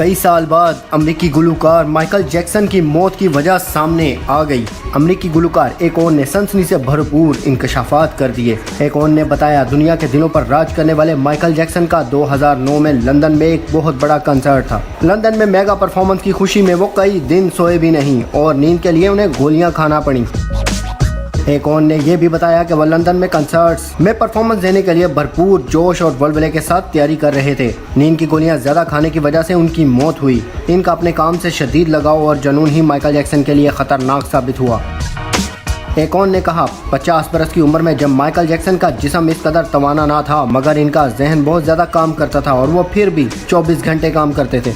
कई साल बाद अमेरिकी गुलूकार माइकल जैक्सन की मौत की वजह सामने आ गई। अमेरिकी गुलूकार एकोन ने सनसनी से भरपूर इंकशाफात कर दिए। एकोन ने बताया दुनिया के दिलों पर राज करने वाले माइकल जैक्सन का 2009 में लंदन में एक बहुत बड़ा कंसर्ट था। लंदन में मेगा परफॉर्मेंस की खुशी में वो कई दिन सोए भी नहीं और नींद के लिए उन्हें गोलियां खाना पड़ी। एकोन ने यह भी बताया कि वह लंदन में कंसर्ट्स में परफॉर्मेंस देने के लिए भरपूर जोश और वल्वले के साथ तैयारी कर रहे थे। नींद की गोलियां ज्यादा खाने की वजह से उनकी मौत हुई। इनका अपने काम से शदीद लगाव और जुनून ही माइकल जैक्सन के लिए खतरनाक साबित हुआ। एकोन ने कहा 50 बरस की उम्र में जब माइकल जैक्सन का जिस्म इस कदर तवाना ना था, मगर इनका जहन बहुत ज्यादा काम करता था और वो फिर भी 24 घंटे काम करते थे।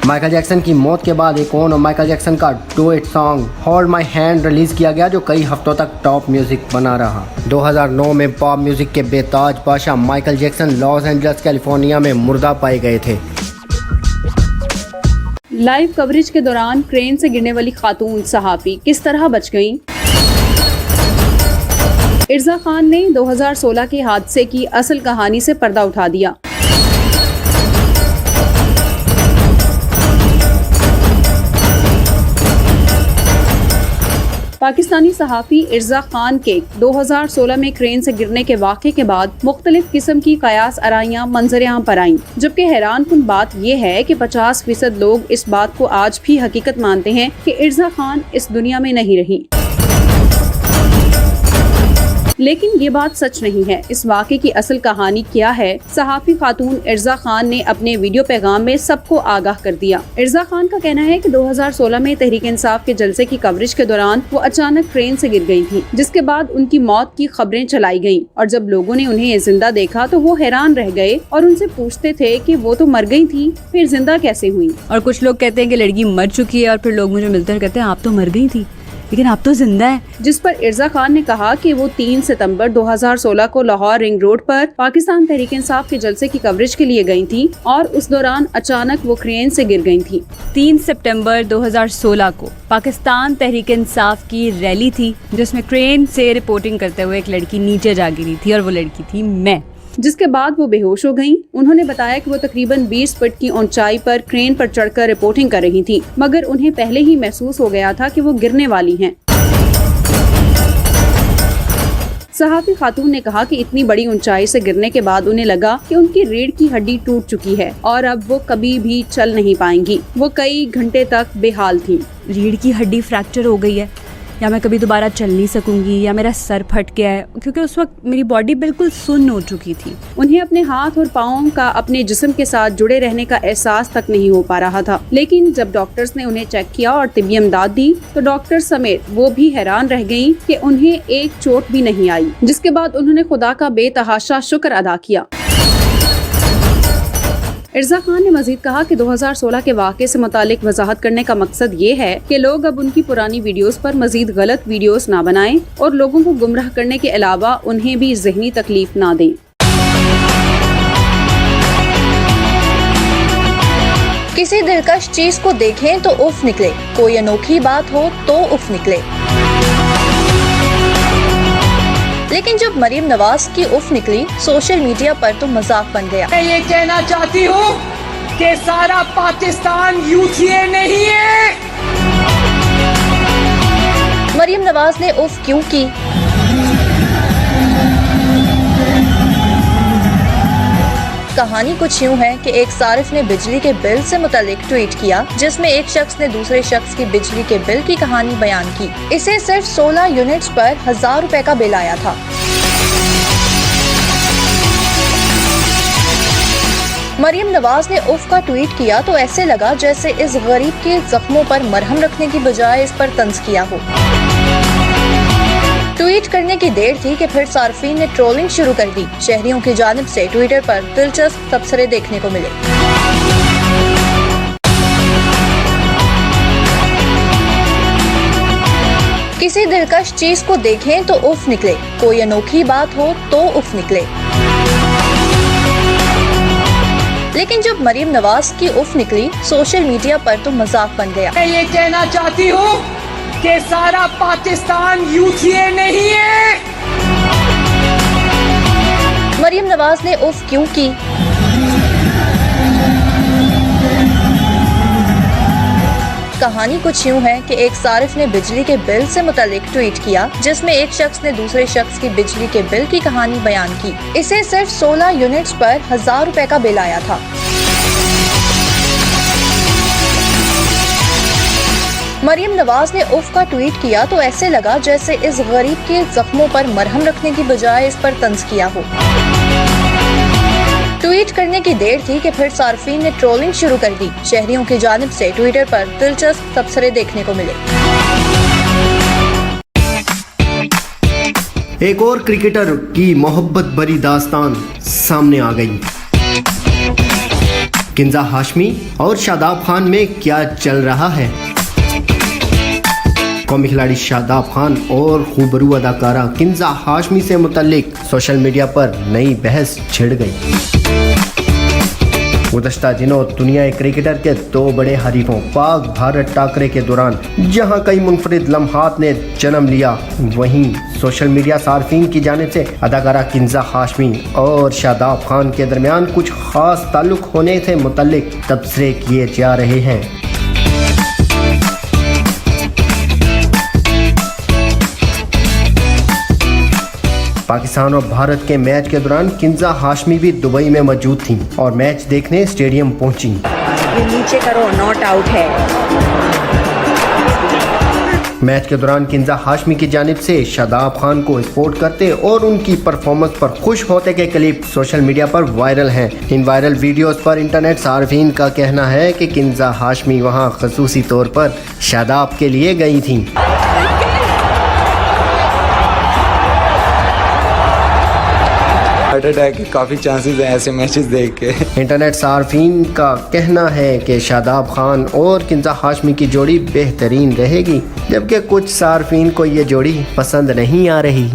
माइकल जैक्सन की मौत के बाद एकोन और माइकल जैक्सन का duet song hold my hand release किया गया, जो कई हफ्तों तक टॉप म्यूजिक बना रहा। 2009 में पॉप म्यूजिक के बेताज बादशाह Michael Jackson Los Angeles California में मुर्दा पाए गए थे। लाइव कवरेज के दौरान क्रेन से गिरने वाली खातून सहाफी किस तरह बच गईं? इर्जा खान ने 2016 के हादसे की असल कहानी से पर्दा उठा दिया। पाकिस्तानी सहाफ़ी इर्जा खान के 2016 में क्रेन से गिरने के वाक़े के बाद मुख्तलिफ किस्म की कयास आराइयाँ मंजर-ए-आम पर आईं। जबकि हैरानकुन बात यह है कि 50% लोग इस बात को आज भी हकीकत मानते हैं कि इर्जा खान इस दुनिया में नहीं रही। लेकिन ये बात सच नहीं है। इस वाक़े की असल कहानी क्या है? सहाफ़ी खातून इर्जा खान ने अपने वीडियो पैगाम में सबको आगाह कर दिया। इर्जा खान का कहना है कि 2016 में तहरीक इंसाफ के जलसे की कवरेज के दौरान वो अचानक ट्रेन से गिर गई थी, जिसके बाद उनकी मौत की खबरें चलाई गईं और जब लोगों ने उन्हें जिंदा देखा तो वो हैरान रह गए और उनसे पूछते थे कि वो तो मर गई थी, फिर जिंदा कैसे हुई। और कुछ लोग कहते हैं कि लड़की मर चुकी है और फिर लोग मुझे मिलते हैं कहते हैं आप तो मर गई थी लेकिन आप तो जिंदा है। जिस पर इर्जा खान ने कहा कि वो 3 सितंबर 2016 को लाहौर रिंग रोड पर पाकिस्तान तहरीक इंसाफ के जलसे की कवरेज के लिए गई थी और उस दौरान अचानक वो क्रेन से गिर गई थी। 3 सितंबर 2016 को पाकिस्तान तहरीक इंसाफ की रैली थी, जिसमें क्रेन से रिपोर्टिंग करते हुए एक लड़की नीचे जा गिरी थी और वो लड़की थी मैं। जिसके बाद वो बेहोश हो गईं। उन्होंने बताया कि वो तकरीबन 20 फीट की ऊंचाई पर क्रेन पर चढ़कर रिपोर्टिंग कर रही थी, मगर उन्हें पहले ही महसूस हो गया था कि वो गिरने वाली हैं। सहाफ़ी खातून ने कहा कि इतनी बड़ी ऊंचाई से गिरने के बाद उन्हें लगा कि उनकी रीढ़ की हड्डी टूट चुकी है और अब वो कभी भी चल नहीं पाएंगी। वो कई घंटे तक बेहाल थी। रीढ़ की हड्डी फ्रैक्चर हो गई है या मैं कभी दोबारा चल नहीं सकूंगी या मेरा सर फट गया है, क्योंकि उस वक्त मेरी बॉडी बिल्कुल सुन्न हो चुकी थी। उन्हें अपने हाथ और पाँव का अपने जिस्म के साथ जुड़े रहने का एहसास तक नहीं हो पा रहा था। लेकिन जब डॉक्टर्स ने उन्हें चेक किया और तिब्बी इमदाद दी तो डॉक्टर समेत वो भी हैरान रह गयी कि उन्हें एक चोट भी नहीं आई, जिसके बाद उन्होंने खुदा का बेतहाशा शुक्र अदा किया। इर्जा खान ने मजीद कहा कि 2016 के वाक़े से मुतालिक वजाहत करने का मकसद ये है कि लोग अब उनकी पुरानी वीडियोस पर मजीद गलत वीडियोस ना बनाएं और लोगों को गुमराह करने के अलावा उन्हें भी ज़हनी तकलीफ ना दें। किसी दिलकश चीज को देखें तो उफ निकले, कोई अनोखी बात हो तो उफ निकले। लेकिन जब मरीम नवाज की उफ निकली सोशल मीडिया पर तो मजाक बन गया। मैं ये कहना चाहती हूँ कि सारा पाकिस्तान यूथिए नहीं है। मरीम नवाज ने उफ क्यों की? कहानी कुछ यूं है कि एक सारिफ ने बिजली के बिल से मुतालिक ट्वीट किया, जिसमें एक शख्स ने दूसरे शख्स की बिजली के बिल की कहानी बयान की। इसे सिर्फ 16 यूनिट्स पर 1000 रुपए का बिल आया था। मरीम नवाज ने उफ का ट्वीट किया तो ऐसे लगा जैसे इस गरीब के जख्मों पर मरहम रखने की बजाय इस पर तंज किया हो। ट्वीट करने की देर थी कि फिर सार्फिन ने ट्रोलिंग शुरू कर दी। शहरियों की जानिब से ट्विटर पर दिलचस्प तबसरे देखने को मिले। किसी दिलकश चीज को देखें तो उफ निकले, कोई अनोखी बात हो तो उफ निकले। लेकिन जब मरीम नवाज की उफ निकली सोशल मीडिया पर तो मजाक बन गया। मैं ये कहना चाहती हूँ कि सारा पाकिस्तान यूथिए नहीं है। मरीम नवाज ने उफ क्यों की? कहानी कुछ यूँ है कि एक सारिफ ने बिजली के बिल से मुतालिक ट्वीट किया जिसमें एक शख्स ने दूसरे शख्स की बिजली के बिल की कहानी बयान की। इसे सिर्फ 16 यूनिट्स पर 1000 रुपए का बिल आया था। मरियम नवाज ने उफ का ट्वीट किया तो ऐसे लगा जैसे इस गरीब के जख्मों पर मरहम रखने की बजाय इस पर तंज किया हो। ट्वीट करने की देर थी कि फिर सार्फिन ने ट्रोलिंग शुरू कर दी। शहरियों की जानिब से ट्विटर पर दिलचस्प तबसरे देखने को मिले। एक और क्रिकेटर की मोहब्बत भरी दास्तान सामने आ गई। किंजा हाशमी और शादाब खान में क्या चल रहा है? कौमी खिलाड़ी शादाब खान और खूबरू अदाकारा किंजा हाशमी से मुतल्लिक सोशल मीडिया पर नई बहस छिड़ गई। गुज़श्ता दिनों दुनिया क्रिकेटर के दो बड़े हरीफों पाक भारत टाकरे के दौरान जहां कई मुनफरिद लम्हात ने जन्म लिया, वहीं सोशल मीडिया सार्फिन की जानिब से अदाकारा किंजा हाशमी और शादाब खान के दरमियान कुछ खास ताल्लुक होने से मुतल्लिक तबसरे किए जा रहे हैं। पाकिस्तान और भारत के मैच के दौरान किंजा हाशमी भी दुबई में मौजूद थीं और मैच देखने स्टेडियम पहुंची। ये नीचे करो, नॉट आउट है। मैच के दौरान किंजा हाशमी की जानिब से शादाब खान को सपोर्ट करते और उनकी परफॉर्मेंस पर खुश होते के क्लिप सोशल मीडिया पर वायरल हैं। इन वायरल वीडियोस पर इंटरनेट सार्फिन का कहना है कि किंजा हाशमी वहां खसूसी तौर पर शादाब के लिए गई थीं। हार्ट अटैक के काफ़ी चांसेस हैं ऐसे मैचेस देख के। इंटरनेट सार्फिन का कहना है कि शादाब खान और किंजा हाशमी की जोड़ी बेहतरीन रहेगी, जबकि कुछ सार्फिन को ये जोड़ी पसंद नहीं आ रही।